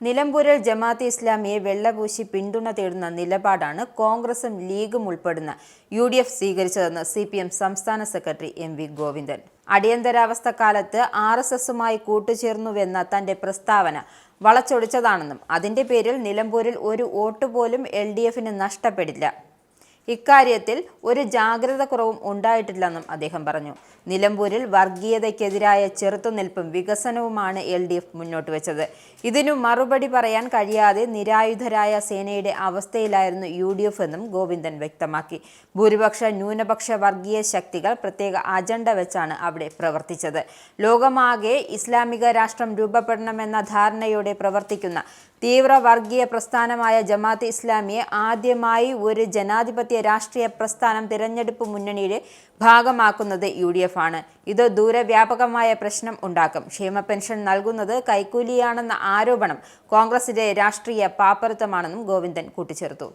നിലമ്പൂരിൽ ജമാഅത്തെ ഇസ്ലാമിയെ വെള്ളപൂശി പിന്തുണ തേടുന്ന നിലപാടാണ് കോൺഗ്രസും ലീഗും ഉൾപ്പെടുന്ന UDF സ്വീകരിച്ചതെന്ന് CPM സംസ്ഥാന സെക്രട്ടറി MV ഗോവിന്ദൻ. അടിയന്തരാവസ്ഥ കാലത്ത് RSSുമായി കൂട്ടുചേർന്നുവെന്ന തന്റെ പ്രസ്താവന വളച്ചൊടിച്ചതാണെന്നും അതിന്റെ പേരിൽ നിലമ്പൂരിൽ ഒരു വോട്ട് പോലും LDFന് നഷ്ടപ്പെടില്ല. ഇക്കാര്യത്തിൽ ഒരു ജാഗ്രത കുറവും ഉണ്ടായിട്ടില്ലെന്നും അദ്ദേഹം പറഞ്ഞു. നിലമ്പൂരിൽ വർഗീയതയ്ക്കെതിരായ ചെറുത്തുനിൽപ്പും വികസനവുമാണ് LDF മുന്നോട്ട് വെച്ചത്. ഇതിനു മറുപടി പറയാൻ കഴിയാതെ നിരായുധരായ സേനയുടെ അവസ്ഥയിലായിരുന്നു UDF എന്നും ഗോവിന്ദൻ വ്യക്തമാക്കി. ഭൂരിപക്ഷ ന്യൂനപക്ഷ വർഗീയ ശക്തികൾ പ്രത്യേക അജണ്ട വെച്ചാണ് അവിടെ പ്രവർത്തിച്ചത്. ലോകമാകെ ഇസ്ലാമിക രാഷ്ട്രം രൂപപ്പെടണമെന്ന ധാരണയോടെ പ്രവർത്തിക്കുന്ന തീവ്ര വർഗീയ പ്രസ്ഥാനമായ ജമാഅത്തെ ഇസ്ലാമിയെ ആദ്യമായി ഒരു ജനാധിപത്യ രാഷ്ട്രീയ പ്രസ്ഥാനം തിരഞ്ഞെടുപ്പ് മുന്നണിയുടെ ഭാഗമാക്കുന്നത് UDF ആണ്. ഇത് ദൂരവ്യാപകമായ പ്രശ്നം ഉണ്ടാക്കും. ക്ഷേമ പെൻഷൻ നൽകുന്നത് കൈക്കൂലിയാണെന്ന ആരോപണം കോൺഗ്രസിന്റെ രാഷ്ട്രീയ പാപ്പരത്വമാണെന്നും ഗോവിന്ദൻ കൂട്ടിച്ചേർത്തു.